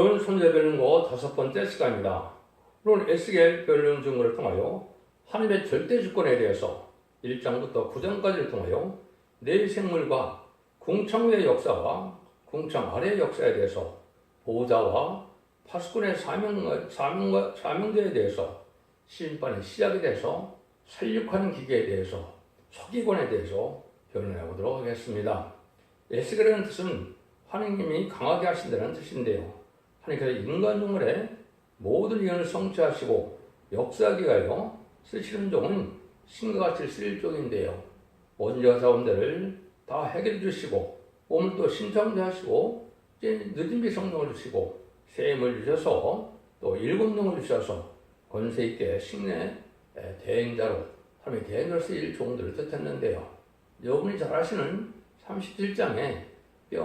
오늘 손재 변론고 5번째 시간입니다. 오늘 에스겔 변론 증거를 통하여 하나님의 절대 주권에 대해서 1장부터 9장까지를 통하여 내 생물과 궁창 위의 역사와 궁창 아래의 역사에 대해서 보호자와 파수꾼의 사명제에 대해서 심판의 시작에 대해서 살육하는 기계에 대해서 서기관에 대해서 변론해 보도록 하겠습니다. 에스겔이라는 뜻은 하나님이 강하게 하신다는 뜻인데요. 하나님께서 인간 종물의 모든 의원을 성취하시고 역사하기 위하여 쓰시는 종은 신과 같이 쓸 종인데요. 원죄와 사원들을 다 해결해 주시고 몸을 또 신창조하시고 늦은비 성령을 주시고 셈을 주셔서 또 일곱령을 주셔서 권세 있게 식내 대행자로 하나님의 대행자로 쓰일 종들을 뜻했는데요. 여러분이 잘 아시는 37장에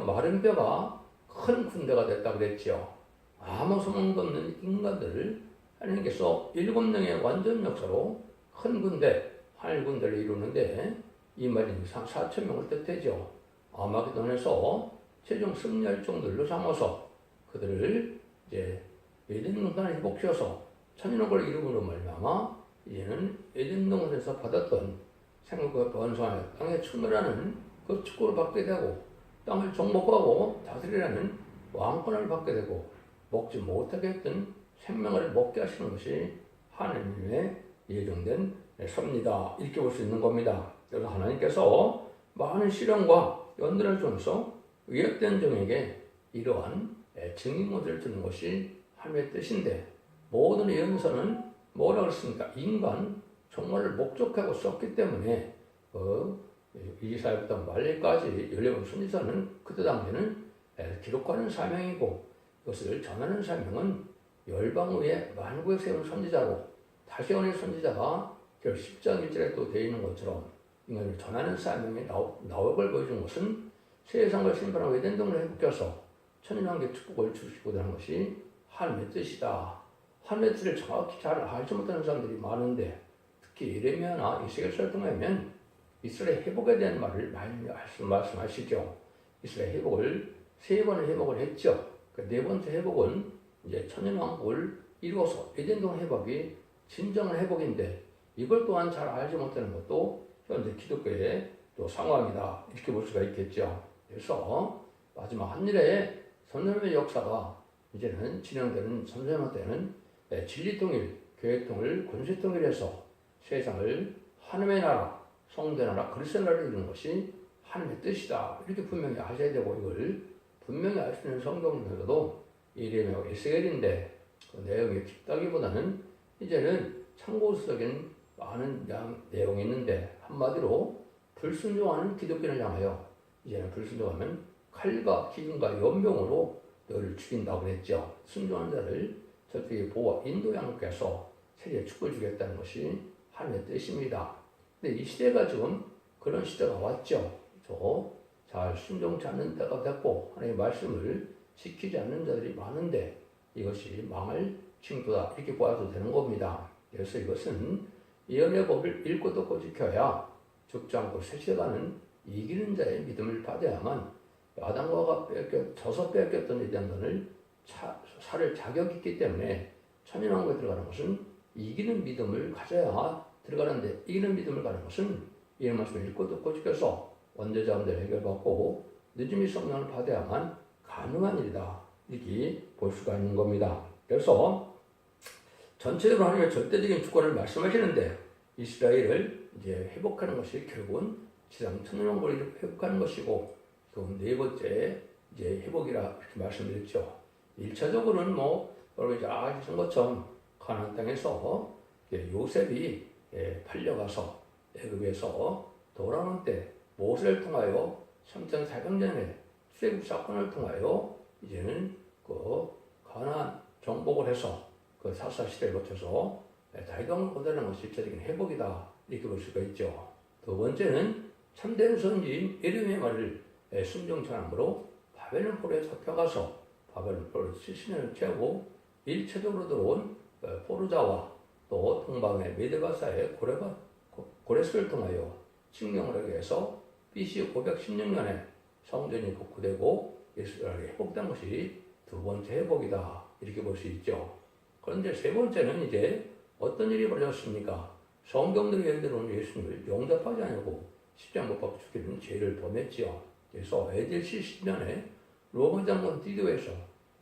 마른 뼈가 큰 군대가 됐다고 그랬지요. 아무 소망도 없는 인간들을 하나님께서 7명의 완전 역사로 큰 군대, 하늘 군대를 이루는데 이 말이 4,000명을 뜻하죠. 아마게돈에서 최종 승리할 종들로 삼아서 그들을 이제 에덴 동산을 회복시켜서 천인옥을 이루므로 말미암아 이제는 에덴 동산에서 받았던 생각과 번성하여 땅에 출멸하는 그 축복을 받게 되고 땅을 정복하고 다스리라는 왕권을 받게 되고 먹지 못하게 했던 생명을 먹게 하시는 것이 하나님의 예정된 섭니다. 이렇게 볼 수 있는 겁니다. 그래서 하나님께서 많은 시련과 연단을 통해서 위협된 종에게 이러한 증인 모델을 주는 것이 하나님의 뜻인데 모든 예언서는 뭐라고 했습니까? 인간 종말을 목적하고 썼기 때문에 이사야부터 말레이까지 14번 선지서는 그때 당시에는 기록하는 사명이고 이것을 전하는 사명은 열방 위에 만국에 세운 선지자로 다시 오는 선지자가 10장 1절에 또 되어 있는 것처럼 인간을 전하는 사명의 나옥을 보여준 것은 세상을 심판하고 에덴 동산을 회복해서 천년왕국의 축복을 주시고 하는 것이 하나님의 뜻이다. 하나님의 뜻을 정확히 잘 알지 못하는 사람들이 많은데 특히 예레미야나 이스라엘서를 통하면 이스라엘 회복에 대한 말을 많이 말씀하시죠. 이스라엘 회복을 3번을 회복을 했죠. 네 번째 회복은 이제 천년왕국을 이루어서 에덴동 회복이 진정한 회복인데 이걸 또한 잘 알지 못하는 것도 현재 기독교의 또 상황이다. 이렇게 볼 수가 있겠죠. 그래서 마지막 한일의 선언의 역사가 이제는 진행되는 선생님 때는 진리통일, 교회통일, 권세통일해서 세상을 하나님의 나라, 성대 나라, 그리스도의 나라를 이루는 것이 하나님의 뜻이다. 이렇게 분명히 아셔야 되고 이걸 분명히 알 수 있는 성경 중에서도 예레미야와 에스겔인데 그 내용이 깊다기보다는 이제는 참고적인 많은 내용이 있는데 한마디로 불순종하는 기독교를 향하여 이제는 불순종하면 칼과 기근과 연병으로 너를 죽인다고 그랬죠. 순종하는 자를 저쪽에 보호와 인도 양육해서 세계에 축복을 주겠다는 것이 하나님의 뜻입니다. 근데 이 시대가 지금 그런 시대가 왔죠. 잘 순종치 않는 때가 됐고 하나님의 말씀을 지키지 않는 자들이 많은데 이것이 망할 징조다 이렇게 보아도 되는 겁니다. 그래서 이것은 예언의 법을 읽고 듣고 지켜야 죽지 않고 세세가는 이기는 자의 믿음을 받아야만 아담과 져서 빼앗겼던 에덴을 살을 자격이 있기 때문에 천년왕국에 들어가는 것은 이기는 믿음을 가져야 들어가는데 이기는 믿음을 가는 것은 이 말씀을 읽고 듣고 지켜서 원죄자원들 해결받고 늦음이 성령을 받아야만 가능한 일이다. 이렇게 볼 수가 있는 겁니다. 그래서 전체적으로 하나님의 절대적인 주권을 말씀하시는데 이스라엘을 이제 회복하는 것이 결국은 지상 천년왕국을 회복하는 것이고 그 네 번째 이제 회복이라 이렇게 말씀드렸죠. 1차적으로는 여러분 이제 아시는 것처럼 가나안 땅에서 요셉이 팔려가서 애굽에서 돌아오는 때 모세를 통하여 3장 400년에 출애굽 사건을 통하여 이제는 그 가나안 정복을 해서 그 사사 시대를 거쳐서 다윗왕을 거두는 것이 일차적인 회복이다 이렇게 볼 수가 있죠. 두 번째는 참된 선지인 예레미야의 말을 순종치 않으므로 바벨론 포로에 잡혀가서 바벨론 포로를 70년을 채우고 일차적으로 들어온 포르자와 또 동방의 메데바사의 고레스를 통하여 칙령을 하게 해서 BC 516년에 성전이 복구되고 이스라엘이 회복된 것이 두 번째 회복이다. 이렇게 볼 수 있죠. 그런데 세 번째는 이제 어떤 일이 벌어졌습니까? 성경들이 예를 들어 예수님을 용납하지 않고 십자가 못 박혀 죽이는 죄를 범했지요. 그래서 AD 70년에 로마 장군 디도에서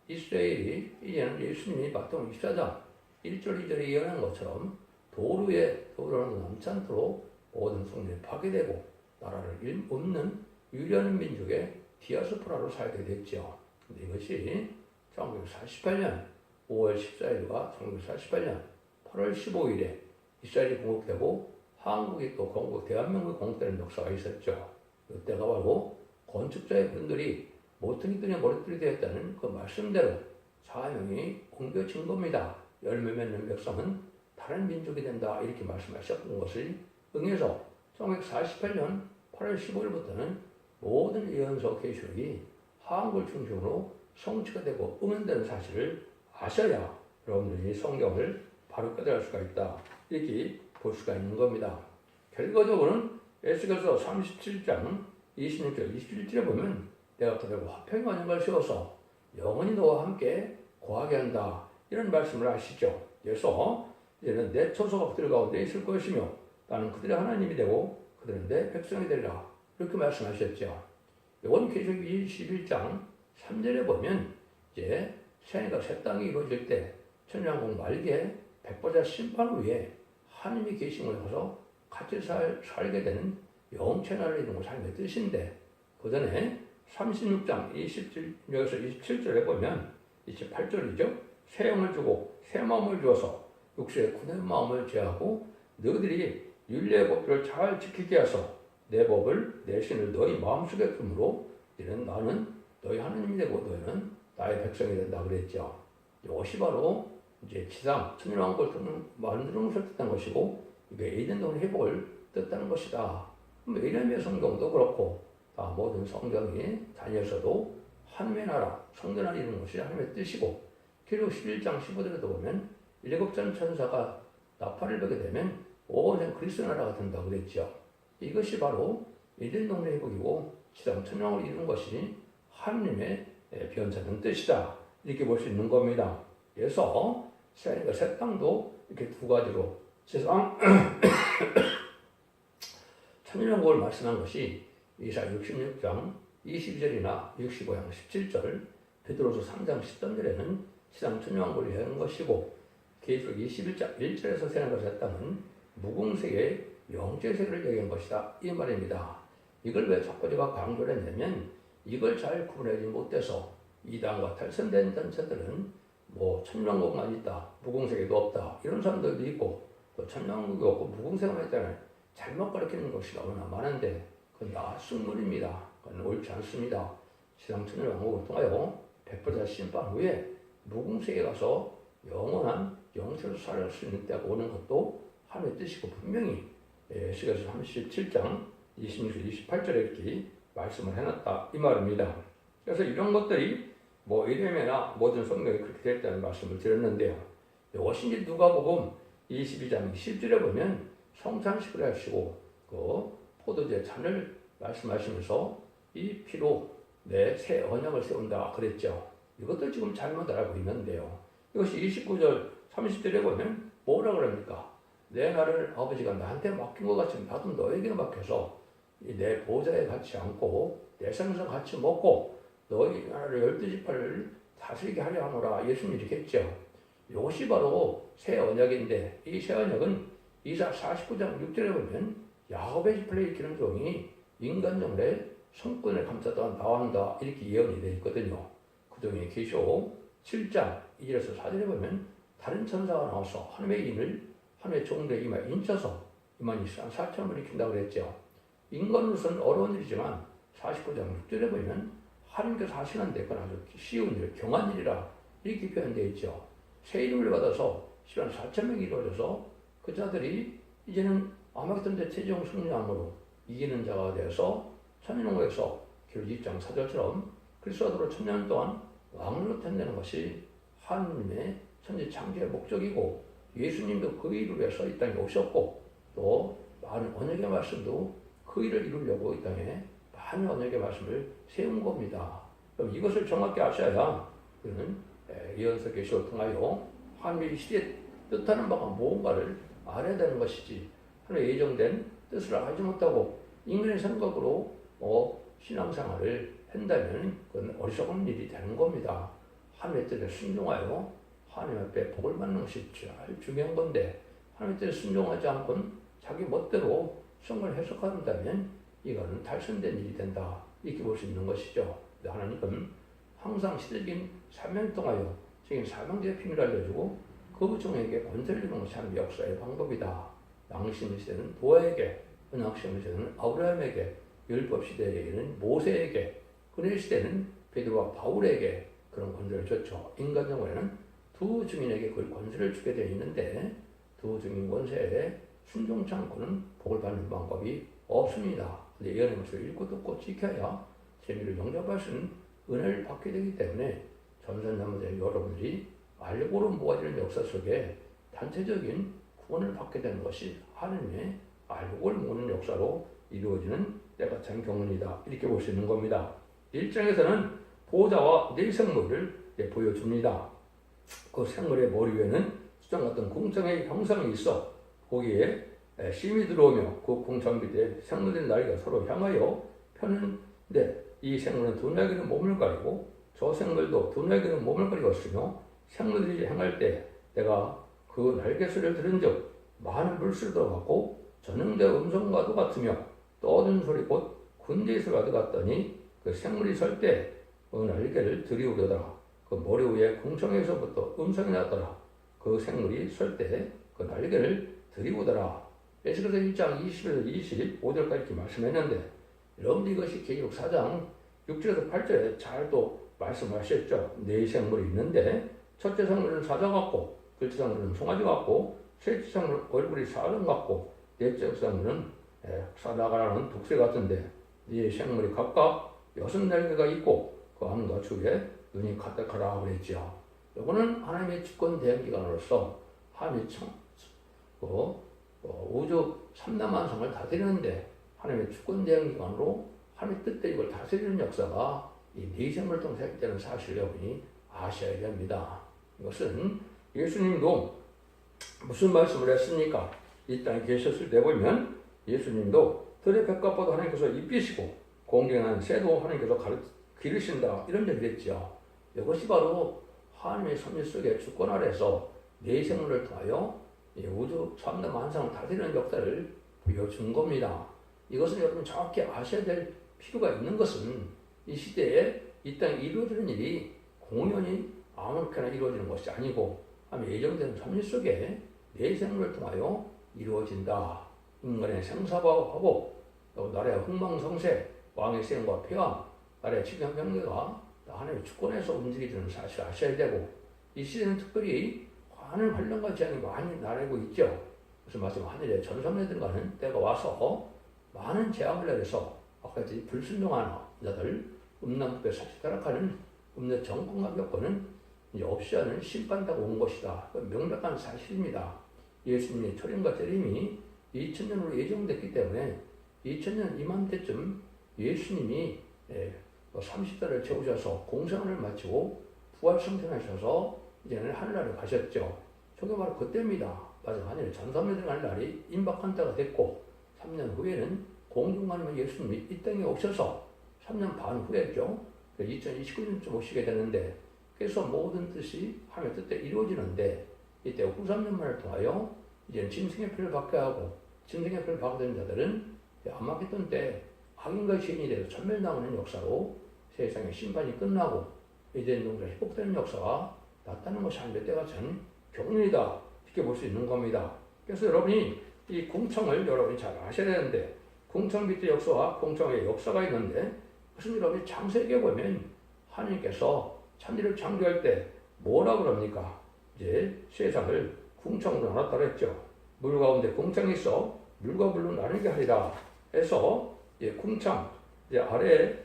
이스라엘이 이제는 예수님이 마태복음 24장 1절 2절에 예언한 것처럼 도로는 남지 않도록 모든 성전이 파괴되고 나라를 없는 유리하는 민족의 디아스포라로 살게 됐죠. 근데 이것이 1948년 5월 14일과 1948년 8월 15일에 이스라엘이 공국되고 한국이 또 대한민국이 공국되는 역사가 있었죠. 이때가 바로 건축자의 분들이 모퉁이 뜰에 머리털이 되었다는 그 말씀대로 사명이 옮겨진 겁니다. 열매 맺는 백성은 다른 민족이 된다 이렇게 말씀하셨던 것을 응해서 1948년 8월 15일부터는 모든 예언서 계시록이 한국을 중심으로 성취가 되고 응원되는 사실을 아셔야 여러분들이 성경을 바로 깨달을 수가 있다 이렇게 볼 수가 있는 겁니다. 결과적으로는 에스겔서 37장 26절 27절에 보면 내가 그대로 화평의 언약을 세워서 영원히 너와 함께 거하게 한다 이런 말씀을 하시죠. 그래서 이제는 내 처소가 그들 가운데 있을 것이며 나는 그들의 하나님이 되고 그들은 내 백성이 되리라 이렇게 말씀하셨죠. 이건 계시록 21장 3절에 보면 이제 새해가 새 땅이 이루어질 때 천년왕국 말기에 백보자 심판 후에 하나님이 계심을 가서 같이 살게 되는 영체 나라를 이루는 삶의 뜻인데 그 전에 36장 여기서 27절에 보면 28절이죠. 새 영을 주고 새 마음을 주어서 육체의 굳은 마음을 제하고 너희들이 율례의 법들을 잘 지키게 하소 내 법을 내 신을 너희 마음속에 품으로 이는 나는 너희 하나님이 되고 너희는 나의 백성이 된다 그랬죠. 이것이 바로 이제 지상 천년왕국을 만드는 것을 뜻한 것이고 이게 에덴 동의 회복을 뜻하는 것이다. 예레미야 성경도 그렇고 다 모든 성경이 다니엘서도 하나님의 나라 성전을 이루는 것이 하나님의 뜻이고 기록 11장 15절에도 보면 일곱전 천사가 나팔을 베게 되면 온 그리스도 나라가 된다고 그랬죠. 이것이 바로 에덴 동네 회복이고 지상 천년왕국을 이루는 것이 하나님의 변화된 뜻이다. 이렇게 볼 수 있는 겁니다. 그래서 새 땅도 이렇게 두 가지로 세상 천년왕국을 말씀한 것이 이사야 66장 22절이나 65장 17절 베드로서 3장 13절에는 지상 천년왕국을 얘기하는 것이고 계시록 21장 1절에서 세상과 새 땅은 무궁세계의 영적 세계를 얘기한 것이다 이 말입니다. 이걸 왜 자꾸 제가 강조를 했냐면 이걸 잘 구분하지 못해서 이단과 탈선된 단체들은 뭐 천년왕국만 있다 무궁세계도 없다 이런 사람들도 있고 또 천년왕국이 없고 무궁세계만 있다는 잘못 가르치는 것이 너무나 많은데 그건 다 쑥물입니다. 그건 옳지 않습니다. 지상 천년왕국을 통하여 백보자 심판 후에 무궁세계에 가서 영원한 영세로 살 수 있는 때가 오는 것도 하나님의 뜻이고 분명히 에스겔서 37장 26절 28절에 이렇게 말씀을 해놨다 이 말입니다. 그래서 이런 것들이 뭐 예레미야나 모든 성경에 그렇게 됐다는 말씀을 드렸는데요. 이것이 이제 누가복음 22장 20절에 보면 성찬식을 하시고 그 포도주의 잔을 말씀하시면서 이 피로 내 새 언약을 세운다 그랬죠. 이것도 지금 잘못 알고 있는데요. 이것이 29절 30절에 보면 뭐라 그럽니까? 내 나를 아버지가 나한테 맡긴 것 같이 나도 너에게 맡겨서 내 보좌에 같이 앉고 내 생선 같이 먹고 너희 나라를 12지파를 다스리게 하려 하노라 예수님이 이렇게 했죠. 이것이 바로 새 언약인데 이 새 언약은 이사 49장 6절에 보면 야곱의 지파를 일으키는 종이 인간 정례 성권을 감싸다 나온다 이렇게 예언이 되어 있거든요. 그중에 계시록 7장 2절에서 4절에 보면 다른 천사가 나와서 하나님의 인을 하나님의 종들의 이마에 인쳐서 24,000을 일으킨다고 그랬죠. 인간으로서는 어려운 일이지만 49장 6절에 보면 하나님께서 하시는데 그건 아주 쉬운 일, 경한 일이라 이렇게 표현되어 있죠. 새 이름을 받아서 14,000명이 이루어져서 그 자들이 이제는 아마겟돈 최종 승리함으로 이기는 자가 되어서 천년왕국에서 기록 2장 4절처럼 그리스도로 천년 동안 왕으로 탄다는 것이 하나님의 천지 창조의 목적이고 예수님도 그 일을 위해서 이 땅에 오셨고 또 많은 언약의 말씀도 그 일을 이루려고 이 땅에 많은 언약의 말씀을 세운 겁니다. 그럼 이것을 정확히 아셔야 그는 이연서 계시를 통하여 하나님의 시대에 뜻하는 바가 무언가를 알아야 되는 것이지 하나님의 예정된 뜻을 알지 못하고 인간의 생각으로 신앙생활을 한다면 그건 어리석은 일이 되는 겁니다. 하나님의 뜻에 순종하여 하나님 앞에 복을 받는 것이 제일 중요한 건데 하나님의 뜻에 순종하지 않고는 자기 멋대로 성경을 해석한다면 이거는 탈선된 일이 된다. 이렇게 볼 수 있는 것이죠. 하나님은 항상 시대적인 사명을 통하여 지금 사명제의 비밀을 알려주고 그 종에게 권세를 주는 것이 하나님의 역사의 방법이다. 양심 시대는 노아에게, 언약시대 시대는 아브라함에게, 율법 시대에는 모세에게, 그의 시대는 베드로와 바울에게 그런 권세를 줬죠. 인간적으로는 두 증인에게 그 권세를 주게 되어 있는데 두 증인 권세에 순종치 않고는 복을 받는 방법이 없습니다. 근데 예언의 말씀을 읽고 듣고 지켜야 재미를 영접할 수 있는 은혜를 받게 되기 때문에 전선자분들 여러분들이 알고로 모아지는 역사 속에 단체적인 구원을 받게 되는 것이 하나님의 알고를 모으는 역사로 이루어지는 때가 참 경륜이다. 이렇게 볼 수 있는 겁니다. 1장에서는 보호자와 네 생물을 보여줍니다. 그 생물의 머리 위에는 수정 같은 궁창의 형상이 있어 거기에 심이 들어오며 그 궁창 밑에 생물의 날개가 서로 향하여 펴는데 이 생물은 두 날개는 몸을 가리고 저 생물도 두 날개는 몸을 가리고 있으며 생물들이 행할 때 내가 그 날개소리를 들은 즉 많은 물소리도 같고 전능대 음성과도 같으며 떠든 소리 곧 군대의 소리와도 같더니 그 생물이 설 때 그 날개를 들이우려더라. 그 머리 위에 궁창에서부터 음성이 났더라. 그 생물이 설 때 그 날개를 들이우더라. 에스겔서 1장 20에서 25절까지 이렇게 말씀했는데 여러분들 이것이 계시록 4장 6절에서 8절에 잘 또 말씀하셨죠. 네 생물이 있는데 첫째 생물은 사자 같고 둘째 생물은 송아지 같고 셋째 생물은 얼굴이 사람 같고 넷째 생물은 사자가라는 독새 같은데 이 생물이 각각 6날개가 있고 그 안과 주에 눈이 가득하라 그랬죠. 이거는 하나님의 주권 대행 기관으로서 하나님의 우주 3대 만상을 다스리는데 하나님의 주권 대행 기관으로 하나님의 뜻대로 이걸 다스리는 역사가 이 네 생물을 통해서 했다는 사실을 여러분이 아셔야 됩니다. 이것은 예수님도 무슨 말씀을 했습니까? 이 땅에 계셨을 때 보면 예수님도 들의 백합보다 하나님께서 입히시고 공경한 새도 하나님께서 기르신다 이런 얘기를 했죠. 이것이 바로 하나님의 섭리 속에 주권 아래서 네 생물을 통하여 우주 3대 만상을 다스리는 역사를 보여준 겁니다. 이것은 여러분 정확히 아셔야 될 필요가 있는 것은 이 시대에 이 땅에 이루어지는 일이 공연히 아무렇게나 이루어지는 것이 아니고 예정된 섭리 속에 네 생물을 통하여 이루어진다. 인간의 생사하고 나라의 흥망성쇠, 왕의 세움과 폐왕, 나라의 치명병대가 하나님의 주권에서 움직이는 사실을 아셔야 되고 이 시대는 특별히 하늘 환란과 재앙이 많이 나라고 있죠. 그래서 마침 하늘에 전선에 들어가는 때가 와서 많은 재앙을 내려서 아까 불순종하는 자들, 음란법에 사치 타락하는 음란 정권과 겪고는 이제 없이 하는 심판다고 온 것이다. 명백한 사실입니다. 예수님의 초림과 재림이 2000년으로 예정됐기 때문에 2000년 이맘때쯤 예수님이 30달을 채우셔서 공생을 마치고 부활승천하셔서 이제는 하늘나라에 가셨죠. 저게 바로 그때입니다. 마지막 하늘에 전섬에 들어가는 날이 임박한 때가 됐고 3년 후에는 공중간이면 예수님이 이 땅에 오셔서 3년 반 후에죠. 2029년쯤 오시게 되는데 그래서 모든 뜻이 하나님의 뜻대로 이루어지는데 이때 후 3년만을 통하여 이제는 짐승의 피를 받게 하고 짐승의 피를 받게 되는 자들은 아마겟돈 때 악인과 죄인이 되어 천멸당하는 역사로 세상의 심판이 끝나고 이제 농사가 회복되는 역사가 나타나는 것이 하나님의 때가 참 경륜이다 이렇게 볼 수 있는 겁니다. 그래서 여러분이 이 궁청을 여러분이 잘 아셔야 되는데 궁청 밑에 역사와 궁청의 역사가 있는데 무슨 여러분이 창세기에 보면 하나님께서 천지를 창조할 때 뭐라 그럽니까? 이제 세상을 궁청으로 나눴다 그랬죠. 물 가운데 궁청이 있어 물과 물로 나누게 하리라 해서 궁청 이제 아래에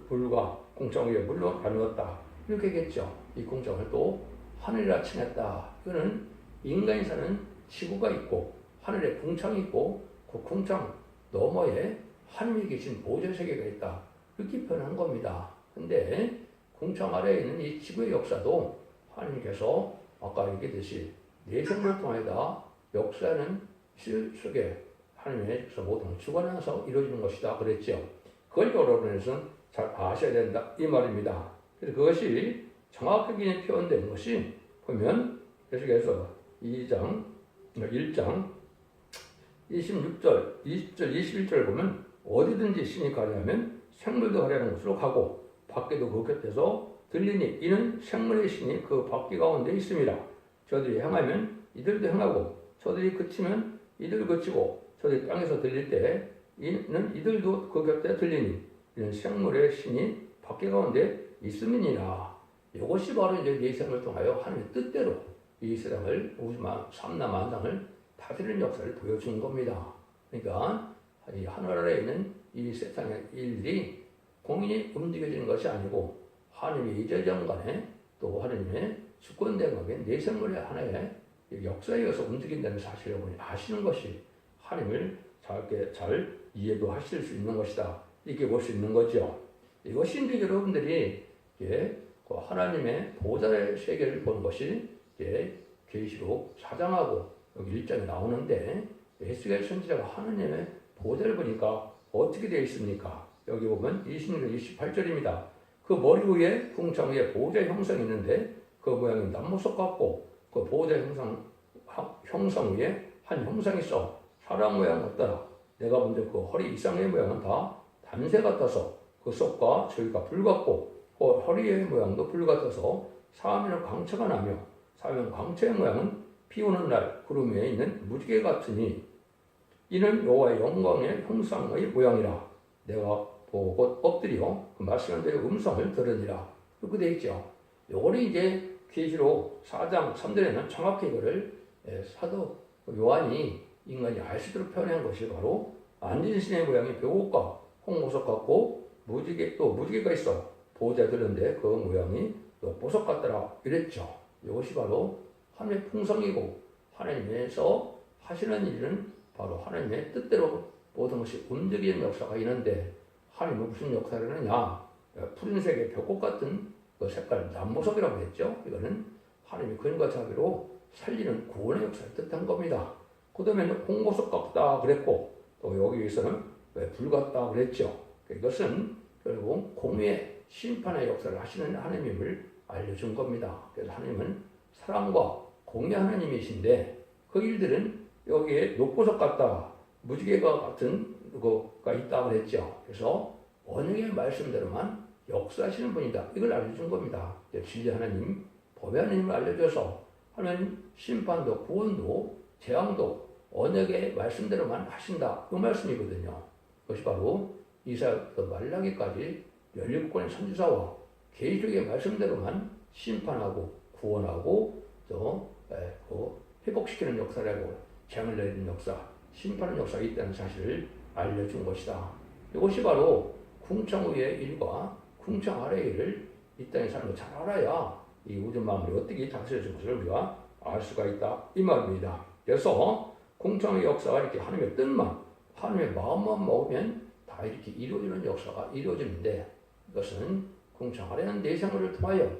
물과 궁청 위에 물로 나누었다 이렇게 얘기했죠. 이 궁청을 또 하늘이라 칭했다. 이거는 인간이 사는 지구가 있고 하늘에 궁창이 있고 그 궁창 너머에 하늘이 계신 보좌 세계가 있다 이렇게 표현한 겁니다. 근데 궁창 아래에 있는 이 지구의 역사도 하나님께서 아까 얘기했듯이 내 생물을 통하여다 역사는 실 속에 하나님께서 모든 주관하셔서 이루어지는 것이다 그랬죠. 그걸 여러분에서는 잘 아셔야 된다 이 말입니다. 그래서 그것이 정확하게 표현된 것이 보면 계속해서 2장 1장 26절 20절 21절 보면 어디든지 신이 가려면 생물도 가려는 곳으로 가고 밖에도 그 곁에서 들리니 이는 생물의 신이 그 밖에 가운데 있습니다. 저들이 행하면 이들도 행하고 저들이 그치면 이들 그치고 저들이 땅에서 들릴 때 이는 이들도 그 곁에 들리니 이는 생물의 신이 밖에 가운데 있음이니라. 이것이 바로 이제 내 생을 통하여 하나님의 뜻대로 이 세상을 삼라만상을 다스리는 역사를 보여주는 겁니다. 그러니까 이 하늘 아래에 있는 이 세상의 일들이 공인이 움직여지는 것이 아니고 하나님의 이재정간에 또 하나님의 주권대응하게 내 생물의 하나의 역사에 의해서 움직인다는 사실을 여러분이 아시는 것이 하나님을 잘 이해도 하실 수 있는 것이다. 이렇게 볼 수 있는 거죠. 이것이 이제 여러분들이 하나님의 보좌의 세계를 보는 것이 계시록 4장하고 여기 1장에 나오는데 에스겔 선지자가 하나님의 보좌를 보니까 어떻게 되어 있습니까? 여기 보면 26절 28절입니다. 그 머리 위에 궁창 위에 보좌의 형상이 있는데 그 모양이 남모석 같고 그 보좌 형상 위에 한 형상이 있어 사람 모양 같더라. 내가 본데 그 허리 이상의 모양은 다 단새 같아서 그 속과 저기가 불 같고 그 허리의 모양도 불 같아서 사면은 광채가 나며 사면 광채의 모양은 비 오는 날 구름 위에 있는 무지개 같으니 이는 여호와의 영광의 형상의 모양이라. 내가 보고 곧 엎드려 그 말씀대로 음성을 들으니라. 그렇게 되어 있죠. 요거는 이제 계시록 4장 3절에는 정확히 이거를 사도 요한이 인간이 알 수 있도록 표현한 것이 바로 안진신의 모양이 벼옷과 홍보석 같고 무지개가 있어 보호자에 들었는데 그 모양이 녹보석 같더라 이랬죠. 이것이 바로 하나님의 풍성이고 하나님께서 하시는 일은 바로 하나님의 뜻대로 모든 것이 움직이는 역사가 있는데 하나님은 무슨 역사를 하느냐? 푸른색의 벽꽃 같은 그 색깔 남보석이라고 했죠. 이거는 하나님의 근과 자비로 살리는 구원의 역사를 뜻한 겁니다. 그 다음에는 홍보석 같다 그랬고 또 여기에서는 불 같다 그랬죠. 이것은 결국 공의의 심판의 역사를 하시는 하나님임을 알려준 겁니다. 그래서 하나님은 사랑과 공의 하나님이신데 그 일들은 여기에 녹보석 같다 무지개가 같은 거가 있다 그랬죠. 그래서 언약의 말씀대로만 역사하시는 분이다. 이걸 알려준 겁니다. 진리 하나님, 법의 하나님을 알려줘서 하나님 심판도 구원도 재앙도 언약의 말씀대로만 하신다. 그 말씀이거든요. 그것이 바로 이사야부터 말라기까지 17권의 선지자와 계시록의 말씀대로만 심판하고 구원하고 또 회복시키는 역사라고 재앙을 내리는 역사, 심판하는 역사가 있다는 사실을 알려준 것이다. 이것이 바로 궁창 위의 일과 궁창 아래의 일을 이 땅에 살면 잘 알아야 이 우주 만물이 어떻게 다스려진 것을 우리가 알 수가 있다. 이 말입니다. 그래서 궁창의 역사가 이렇게 하나님의 뜻만, 하나님의 마음만 먹으면 다 이렇게 이루어지는 역사가 이루어지는데 이것은 궁창 아래는 내 생활을 통하여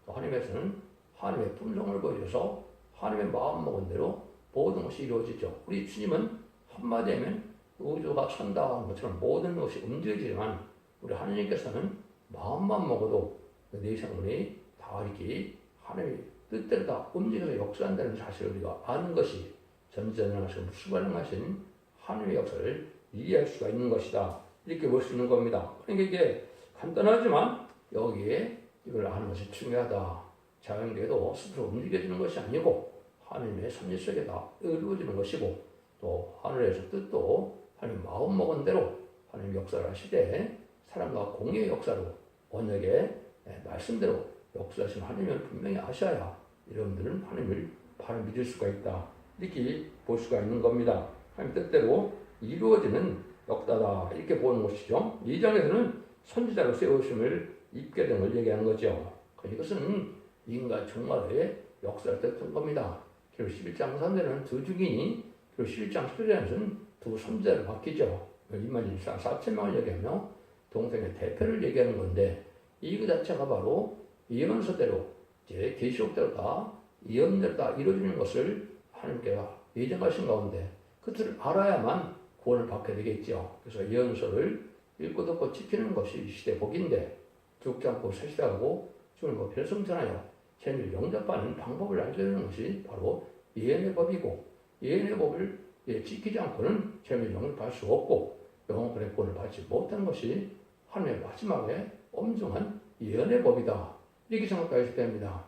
또 하나님께서는 하나님의 품성을 보여줘서 하나님의 마음 먹은 대로 모든 것이 이루어지죠. 우리 주님은 한마디 하면 우주가 산다는 것처럼 모든 것이 움직이지만 우리 하나님께서는 마음만 먹어도 내 생물이 다 이렇게 하나님의 뜻대로 다 움직여서 역사한다는 사실을 우리가 아는 것이 전지전능하신 수반능하신 하나님의 역사를 이해할 수가 있는 것이다. 이렇게 볼 수 있는 겁니다. 그러니까 이게 간단하지만 여기에 이걸 아는 것이 중요하다. 자연계도 스스로 움직여지는 것이 아니고 하나님의 섭리 속에 다 이루어지는 것이고 또 하늘에서 뜻도 하나님 마음 먹은 대로 하나님 역사를 하시되 사람과 공의의 역사로 언약의 말씀대로 역사하신 하나님을 분명히 아셔야 여러분들은 하나님을 바로 믿을 수가 있다. 이렇게 볼 수가 있는 겁니다. 하나님 뜻대로 이루어지는 역사다. 이렇게 보는 것이죠. 2장에서는 선지자로 세우심을 입게 된 걸 얘기하는 거죠. 이것은 인간 종말의 역사를 뜻한 겁니다. 그리고 11장 3절에는 두 증인이 그리고 11장 10절에는 두 선지자를 바뀌죠. 24,000명을 얘기하며 동생의 대표를 얘기하는 건데 이 자체가 바로 예언서대로 이제 계시록대로 다 예언대로 다 이루어지는 것을 하나님께서 예정하신 가운데 그것을 알아야만 구원을 받게 되겠죠. 그래서 예언서를 읽고 듣고 지키는 것이 이 시대 복인데 죽지 않고 세시하고 죽는 것 별성전하여 죄를 영접하는 방법을 알려주는 것이 바로 예언의 법이고 예언의 법을 지키지 않고는 죄를 영접할 수 없고 영원의 구원을 받지 못하는 것이 하나님의 마지막에 엄중한 예언의 법이다. 이렇게 생각하셔야 됩니다.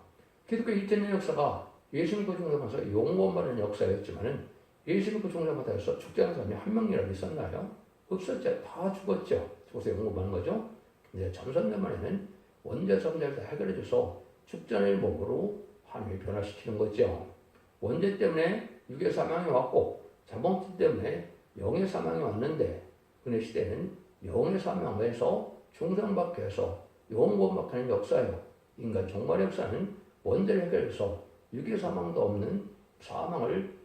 기독교 2000년 역사가 예수 믿고 중생하면서 용고받는 역사였지만은 예수 믿고 중생하면서 죽지 않은 사람이 한 명이라도 있었나요? 없었죠. 다 죽었죠. 죽어서 용고받는 거죠. 이제 점선년 만에는 원죄 성자를 다 해결해줘서 죽전의 몸으로 하나님이 변화시키는 거죠. 원죄 때문에 육의 사망이 왔고 자본주 때문에 영의 사망이 왔는데 그의 시대는 영의 사망에서 중생받게 해서 영원받게 하는 역사예요. 인간 종말의 역사는 원죄를 해결해서 육의 사망도 없는 사망을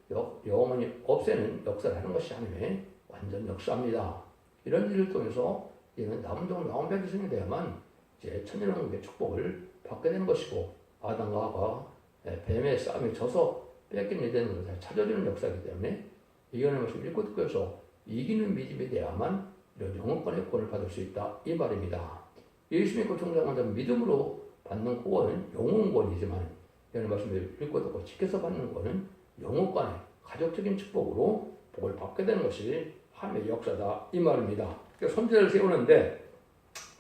영원히 없애는 역사를 하는 것이 하나님의 완전 역사입니다. 이런 일을 통해서 이는 남은 종 나온 백성이 되야만 이제 천년왕국의 축복을 받게 되는 것이고 아담과 하와가 뱀의 싸움에 져서 뺏기는 되는 것을 찾아주는 역사이기 때문에 이겨낸 것을 읽고 듣고 해서 이기는 믿음이 돼야만 이런 영원권의 구원을 받을 수 있다 이 말입니다. 예수 믿고 성장한 자는 믿음으로 받는 구원은 영원권이지만 이런 말씀을 읽고 듣고 지켜서 받는 구원은 영원권의 가족적인 축복으로 복을 받게 되는 것이 하나님의 역사다 이 말입니다. 그러니까 선지자를 세우는데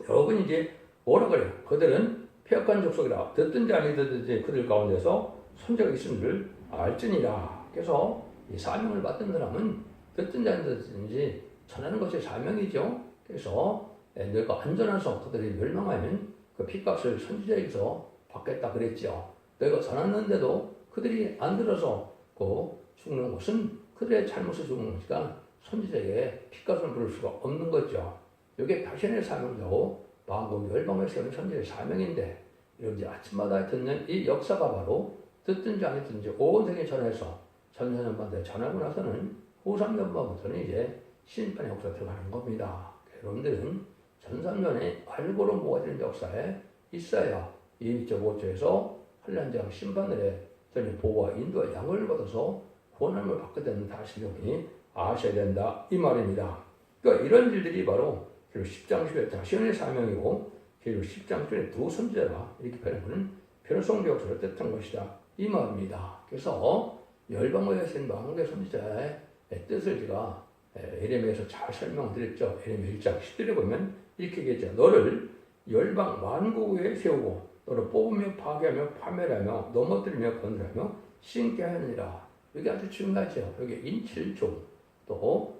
여러분이 이제 뭐라 그래요? 그들은 폐역한 족속이라 듣든지 아니 듣든지 그들 가운데서 선지자가 있음을 알지니라. 그래서 이 사명을 맡은 사람은 듣든지 안 듣든지 전하는 것이 사명이죠. 그래서 너희가 안전해서 그들이 멸망하면 그 핏값을 선지자에게서 받겠다 그랬죠. 너희가 전했는데도 그들이 안 들어서 죽는 것은 그들의 잘못을 죽는 것이니까 선지자에게 핏값을 물을 수가 없는 거죠. 이게 당신의 사명이고 만국 열방을 세우는 선지자의 사명인데 이제 아침마다 듣는 이 역사가 바로 듣든지 안 듣든지 온 세계에 전해서 전사년반대 전하고 나서는 후 3년반부터는 이제 심판의 역사가 들어가는 겁니다. 여러분들은 전산년에 알고로 모아지는 역사에 있어야 이 2.5조에서 한란장 심판을 전혀 보호와 인도와 양을 받아서 구원함을 받게 되는 사실을 아셔야 된다 이 말입니다. 그러니까 이런 일들이 바로 10장 10에 당신의 사명이고 10장 10에 두 선지자라 이렇게 표현하는 변성교 역사를 뜻한 것이다 이 말입니다. 그래서 열방을 하신 만국의 선지자의 뜻을 제가 에레미야에서 잘 설명드렸죠. 에레미야 1장 10절에 보면 이렇게 얘기했죠. 너를 열방 만국에 세우고 너를 뽑으며 파괴하며 파멸하며 넘어뜨리며 건설하며 신게 하느니라. 여기 아주 중요하죠. 여기 인칠종 또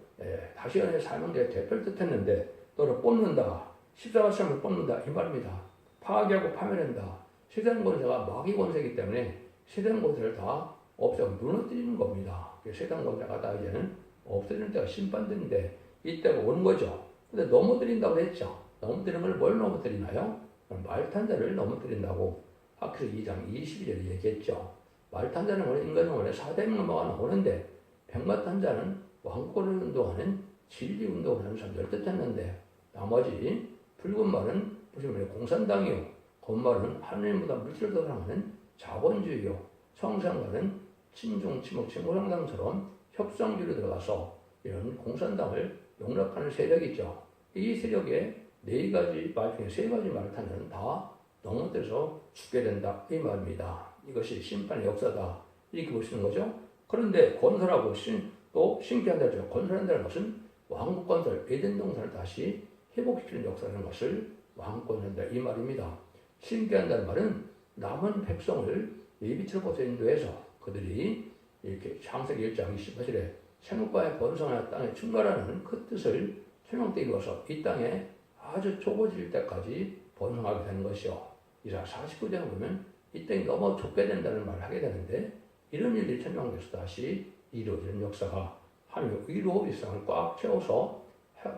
다시언의 사명자의 대표를 뜻했는데 너를 뽑는다. 십자가 시험을 뽑는다. 이 말입니다. 파괴하고 파멸한다. 세상 권세가 마귀 권세이기 때문에 세상 권세를 다 없애고 무너뜨리는 겁니다. 세상 권세가 다 이제는 없어지는 때가 심판되는데 이때가 오는 거죠. 근데 넘어뜨린다고 했죠. 넘어뜨리는 걸 뭘 넘어뜨리나요? 말탄자를 넘어뜨린다고 학교 2장 22절에 얘기했죠. 말탄자는 원래 인간 영혼의 4대 명마가 나오는데 백마탄자는 왕권을 운동하는 진리 운동을 하는 사람들을 뜻했는데 나머지 붉은 말은 보시면 공산당이요. 검 말은 하나님보다 물질을 더 사랑하는 자본주의요. 청산말은 친중, 친목, 친고정당처럼 협상주의로 들어가서 이런 공산당을 용납하는 세력이죠. 이 세력의 4가지 말 중에 3가지 말을 타면 다 넘어뜨려서 죽게 된다 이 말입니다. 이것이 심판의 역사다 이렇게 보시는 거죠. 그런데 건설하고 또 신기한다죠. 건설한다는 것은 왕국 건설, 에덴 동산을 다시 회복시키는 역사라는 것을 왕국 건설한다 이 말입니다. 신기한다는 말은 남은 백성을 예비처로 벗어 인도해서 그들이 이렇게 창세기 1장 28절에 생육과의 번성하여 땅에 충만하는 그 뜻을 천명때 이루어서 이 땅에 아주 좁아질 때까지 번성하게 되는 것이요. 이사 49장에 보면 이 땅이 너무 좁게 된다는 말을 하게 되는데 이런 일들이 천명돼서 다시 이루어지는 역사가 하나님의 의로 일상을 꽉 채워서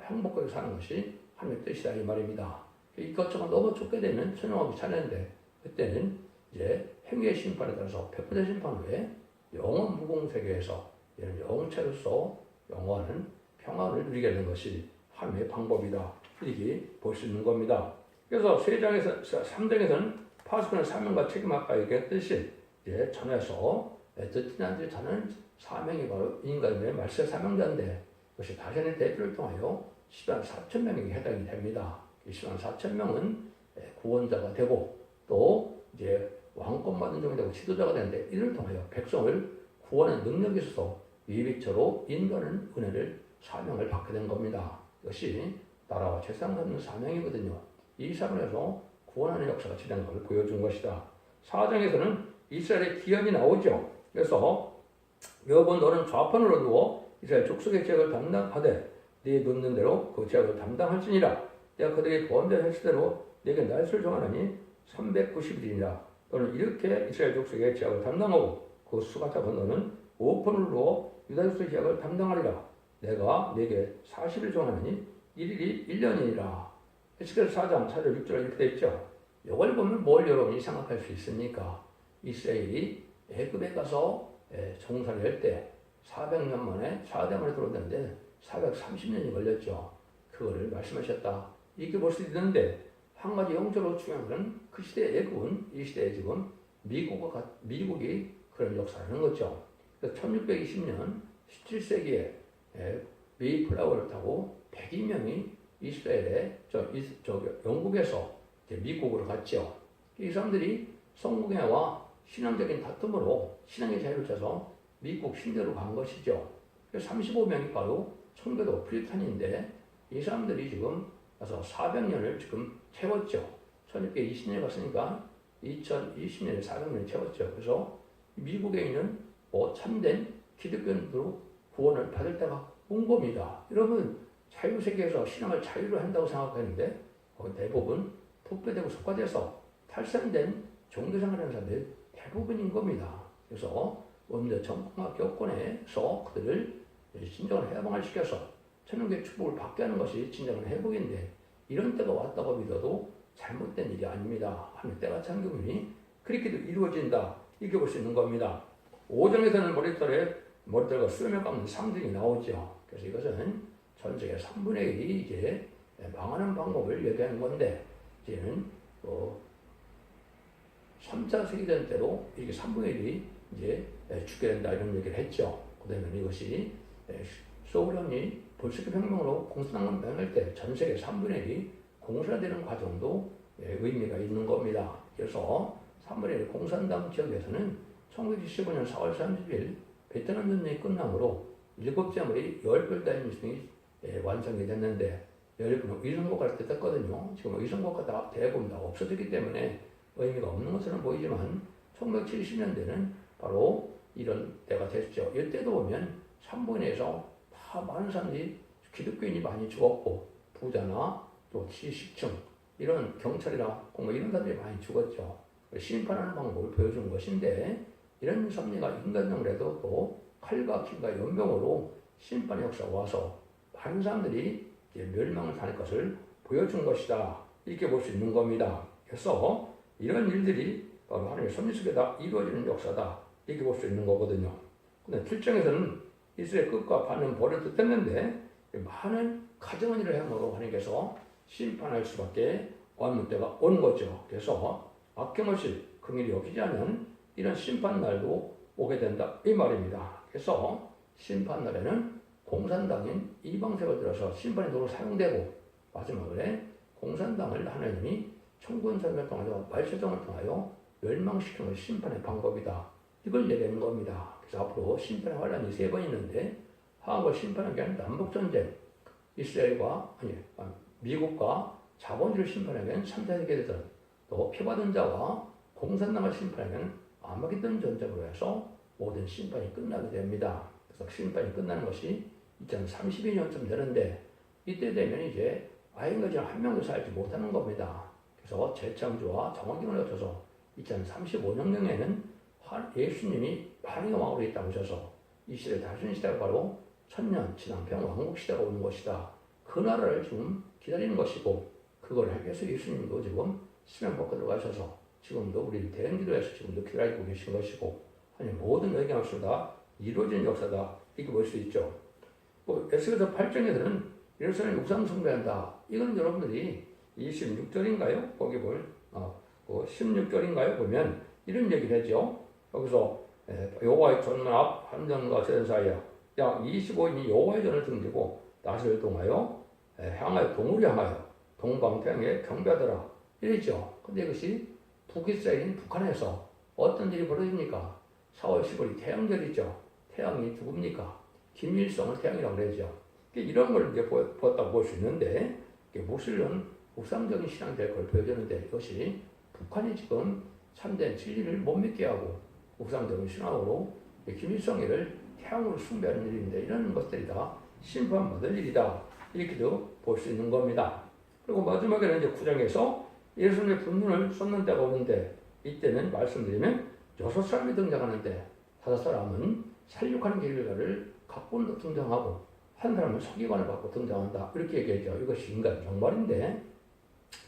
행복하게 사는 것이 하나님의 뜻이다 이 말입니다. 이것저것 너무 좁게 되면 천명하기 차례인데 그때는 이제 행위의 심판에 따라서 100% 심판 후에 영원 무공세계에서 이런 영체로서 영원한 평안을 누리게 되는 것이 하나님의 방법이다. 이렇게 볼 수 있는 겁니다. 그래서 3장에서는 파수꾼의 사명과 책임 아까 얘기했듯이 이제 전해서 듣지 않지 자는 사명이 바로 인간의 말세 사명자인데 그것이 다신의 대표를 통하여 10만 4천 명에게 해당이 됩니다. 10만 4천 명은 구원자가 되고 또 이제 왕권 받은 종이 되고 지도자가 되는데 이를 통하여 백성을 구원의 능력이 있어서 위비처로 인도하는 은혜를 사명을 받게 된 겁니다. 이것이 나라와 재상 갖는 사명이거든요. 이 사명에서 구원하는 역사가 진행한 걸 보여준 것이다. 4장에서는 이스라엘의 기업이 나오죠. 그래서 여러분 너는 좌판으로 누워 이스라엘 족속의 죄악을 담당하되 네 눕는 대로 그 죄악을 담당할지니라. 내가 그들의 보험대 했을 대로 내게 날수를 정하나니 390일이니라. 너는 이렇게 이스라엘 족속의 죄악을 담당하고 그 수가 작은 너는 5편을 누워 유다 족속의 죄악을 담당하리라. 내가 네게 40일 정하나니 1일이 1년이니라. 에스겔 4장 4절 6절 이렇게 되어 있죠. 이걸 보면 뭘 여러분이 생각할 수 있습니까? 이스라엘이 애굽에 가서 정사를 할 때 400년 만에 4대 만에 들어왔는데 430년이 걸렸죠. 그거를 말씀하셨다. 이렇게 볼 수 있는데 한 가지 영적으로 중요한 것은 그 시대의 애굽은 이 시대에 지금 미국이 그런 역사를 하는 거죠. 1620년 17세기에 미 플라워를 타고 102명이 이스라엘에 영국에서 미국으로 갔죠. 이 사람들이 성공회와 신앙적인 다툼으로 신앙의 자유를 찾아서 미국 신대로 간 것이죠. 35명이 바로 청교도 프리탄인데 이 사람들이 지금 가서 400년을 지금 채웠죠. 1620년에 갔으니까 2020년에 400년을 채웠죠. 그래서 미국에 있는 참된 기독교인으로 구원을 받을 때가 온 겁니다. 여러분 자유세계에서 신앙을 자유로 한다고 생각하는데 대부분 북배되고 속화돼서 탈선된 종교생활하는 사람들 대부분인 겁니다. 그래서 먼저 정통학 교권에서 그들을 진정을 해방을 시켜서 천국의 축복을 받게 하는 것이 진정한 회복인데 이런 때가 왔다고 믿어도 잘못된 일이 아닙니다. 하는 때가 찬 경륜이 그렇게도 이루어진다. 이렇게 볼 수 있는 겁니다. 5장에서는 머리털과 수염을 깎는 상징이 나오죠. 그래서 이것은 전 세계 3분의 1이 이제 망하는 방법을 얘기하는 건데 이제는 3차 세계대전 때로 이게 3분의 1이 이제 죽게 된다 이런 얘기를 했죠. 그다음에 이것이 소련이 볼셰비크 혁명으로 공산당을 맹할 때 전 세계 3분의 1이 공산화되는 과정도 의미가 있는 겁니다. 그래서 3분의 1 공산당 지역에서는 1975년 4월 30일 베트남 전쟁이 끝남으로 7째 아무리 10별 단위 미션이 완성이 됐는데 10별은 의성국가를 뜻했거든요. 지금 의성국가 다 대부분 다 없어졌기 때문에 의미가 없는 것처럼 보이지만 1970년대는 바로 이런 때가 됐죠. 이때도 보면 3분의 1에서 다 많은 사람들이 기독교인이 많이 죽었고 부자나 또 지식층 이런 경찰이나 공무 이런 사람들이 많이 죽었죠. 심판하는 방법을 보여주는 것인데 이런 섭리가 인간적으로 해도 또 칼과 키가 연병으로 심판의 역사가 와서 많은 사람들이 멸망을 당할 것을 보여준 것이다. 이렇게 볼 수 있는 겁니다. 그래서 이런 일들이 바로 하나님의 섭리 속에다 이루어지는 역사다. 이렇게 볼 수 있는 거거든요. 근데 7장에서는 이스라엘 끝과 반은 벌을 뜻했는데 많은 가정한 일을 행함으로 하나님께서 심판할 수밖에 없는 때가 온 거죠. 그래서 악경없이 긍휼히 여기지 않는 이런 심판 날도 오게 된다 이 말입니다. 그래서 심판 날에는 공산당인 이방세가 들어서 심판의 도로 사용되고 마지막에 공산당을 하나님이 청군선을 통하여 말세정을 통하여 멸망시키는 것이 심판의 방법이다. 이걸 얘기하는 겁니다. 그래서 앞으로 심판의 환란이 3번 있는데 하나님을 심판하기 위한 남북전쟁, 미국과 자본주의를 심판하기 위한 3차 세계대전, 또 피받은 자와 공산당을 심판하기 위한 아마겟돈 전쟁으로 해서 모든 심판이 끝나게 됩니다. 그래서 심판이 끝나는 것이 2032년쯤 되는데 이때 되면 이제 아인가지 한 명도 살지 못하는 겁니다. 그래서 재창조와 정화경을 거쳐서 2035년경에는 예수님이 환희의 왕으로 있다고 하셔서 이 시대 다시 시대가 바로 천년 진앙평 왕국 시대가 오는 것이다. 그 나라를 지금 기다리는 것이고 그걸 하기 위해서 예수님도 지금 수면 벗고 들어가셔서 지금도 우리 대행기도에서 지금도 기다리고 계신 것이고 아니 모든 의견수다 이루어진 역사다 이렇게 볼 수 있죠. 에스겔서 8장에서는 예루살렘 우상 숭배한다. 이건 여러분들이 26절인가요? 거기 보면 16절인가요? 보면 이런 얘기를 하죠. 여기서 여호와의 전문 앞 함정과 전 사이에 약 25인이 여호와의 전을 등지고 낯을 동하여 향하여 동을 향하여 동방태양에 경배하더라 이랬죠. 근데 이것이 북이스라엘인 북한에서 어떤 일이 벌어집니까? 4월 15일 태양절이죠. 태양이 누굽니까? 김일성을 태양이라고 그러죠. 이런 걸 이제 보았다고 볼 수 있는데 무슬림 우상적인 신앙이 될 걸 보여주는데 이것이 북한이 지금 참된 진리를 못 믿게 하고 우상적인 신앙으로 김일성이를 태양으로 숭배하는 일인데 이런 것들이 다 심판받을 일이다. 이렇게도 볼 수 있는 겁니다. 그리고 마지막에는 이제 9장에서 예수님의 분문을 쏟는 때가 오는데 이때는 말씀드리면 6사람이 등장하는데 5사람은 살육하는 길가를 갖고 등장하고 한 사람은 서기관을 갖고 등장한다. 이렇게 얘기했죠. 이것이 인간 종말인데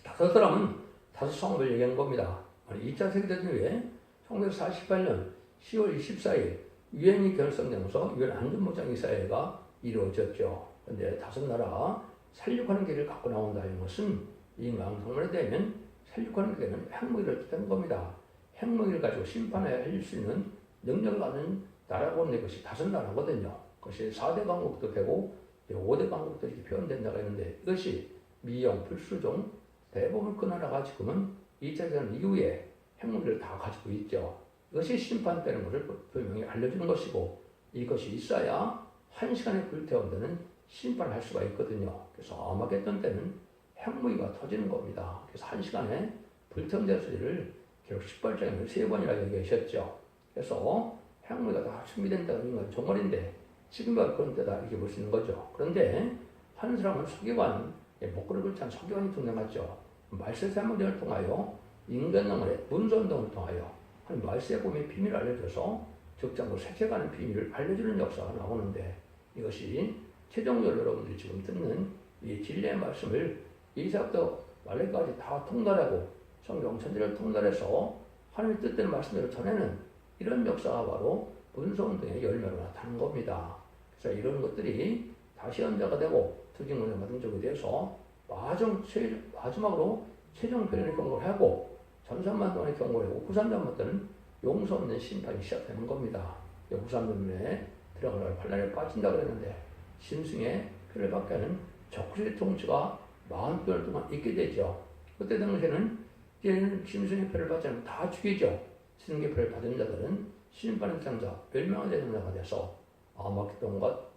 5사람은 5성읍을 얘기한 겁니다. 2차 세계대전 후에 1948년 10월 24일 유엔이 결성되면서 유엔 안전보장이사회가 이루어졌죠. 그런데 5나라 살육하는 길을 갖고 나온다. 이 것은 인간 종말에 되면 살육하는 길에는 핵무기를 뜻하는 겁니다. 핵무기를 가지고 심판할 수 있는 능력을 가진 나라가 오는 것이 5나라거든요. 그것이 4대 강국도 되고 5대 강국도 이렇게 표현된다고 했는데 이것이 미영, 불수종, 대부분 그 나라가 지금은 2차 대전 이후에 핵무기를 다 가지고 있죠. 이것이 심판되는 것을 분명히 알려주는 것이고 이것이 있어야 1시간에 불태운 데는 심판을 할 수가 있거든요. 그래서 아마겟돈 때는 핵무기가 터지는 겁니다. 그래서 1시간에 불태운 데 소리를 기록 18장에 3번이나 얘기하셨죠. 그래서 핵무기가 다 준비된다는 건 정말인데 지금과 그런 때다 이렇게 볼 수 있는 거죠. 그런데 한 사람은 서기관, 목걸이를 걸친 서기관이 등장하죠. 말세 문제를 통하여 인간능력의 문서운동을 통하여 한 말세의 봄의 비밀을 알려줘서 적장으로 세계관의 비밀을 알려주는 역사가 나오는데 이것이 최종적으로 여러분들이 지금 듣는 이 진리의 말씀을 이삭부터 말레까지 다 통달하고 성경 전체를 통달해서 하나님의 뜻대로 말씀대로 전하는 이런 역사가 바로 문서운동의 열매로 나타나는 겁니다. 그래서 이런 것들이 다시 연자가 되고 투징문에 받은 적이 돼서 마지막으로 최종 변론의 경고를 하고 전산만 동안의 경고를 하고 후산자만 때는 용서 없는 심판이 시작되는 겁니다. 후산자에 들어가다가 환란에 빠진다 그랬는데 심승의 표를 받게 하는 적그리스도의 통치가 40개월 동안 있게 되죠. 그때 당시에는 이제는 심승의 표를 받지 않으면 다 죽이죠. 심승의 표를 받은 자들은 심판의 대상자, 멸망의 대상자가 돼서 아마겟돈과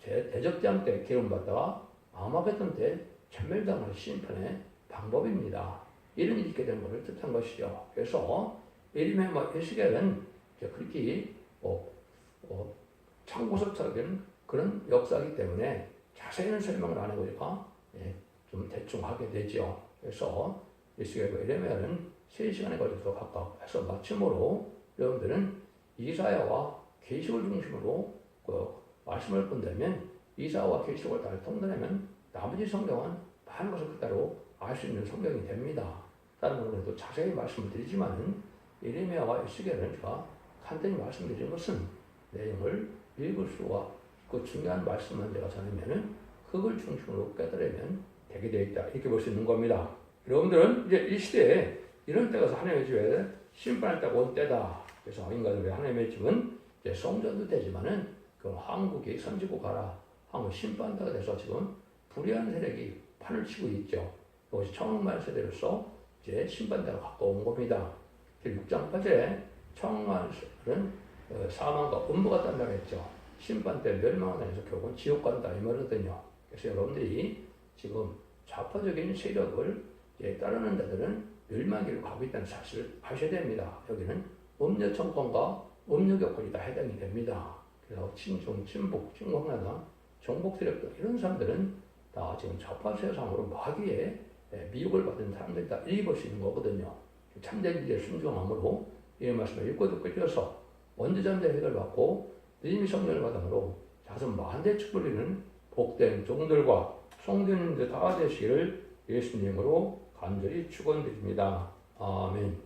대적대항 때 기름받다가 아마겟돈 때 전멸당하는 심판의 방법입니다. 이런 일이 있게 된 것을 뜻한 것이죠. 그래서 예레미야와 에스겔은 그렇게 참고서적인 그런 역사이기 때문에 자세히는 설명을 안 해보니까 좀 대충 하게 되죠. 그래서 에스겔과 예레미야는 3시간에 걸쳐서 각각 해서 마침으로 여러분들은 이사야와 계시록을 중심으로 말씀을 본다면 이사야와 계시록을 다 통달하면 나머지 성경은 많은 것을 그대로 알 수 있는 성경이 됩니다. 다른 부분에도 자세히 말씀을 드리지만은 예레미야와 에스겔은 제가 간단히 말씀드린 것은 내용을 읽을 수가 그 중요한 말씀만 제가 전하면은 그걸 중심으로 깨달으면 되게 되어 있다 이렇게 볼 수 있는 겁니다. 여러분들은 이제 이 시대에 이런 때가 서 하나님의 집에 심판할 때가 온 때다. 그래서 인간들의 하나님의 집은 이제 성전도 되지만은 그 한국이 선지국가라 한국 심판대가 돼서 지금 불의한 세력이 판을 치고 있죠. 이것이 청왕만 세대로서 이제 심판대가 가까운 겁니다. 6장 8절에 청왕만은 사망과 음부가 딴다고 했죠. 심판 때 멸망을 해서 결국은 지옥 간다 이 말이거든요. 그래서 여러분들이 지금 좌파적인 세력을 따르는 자들은 멸망기로 가고 있다는 사실을 아셔야 됩니다. 여기는 음녀 정권과 음녀 격언이 다 해당이 됩니다. 그래서 친중, 친북, 친공화당, 정복 세력들 이런 사람들은 다 지금 좌파 세상으로 마귀에 미혹을 받은 사람들이다 이렇게 볼 수 있는 거거든요. 참된 일에 순종함으로 이 말씀을 읽고 듣고 읽어서 원죄전대 획을 받고 믿음이 성령을 받음으로 자손 만대 축복이는 복된 종들과 성도님들 다 되시기를 예수님으로 간절히 축원드립니다. 아멘.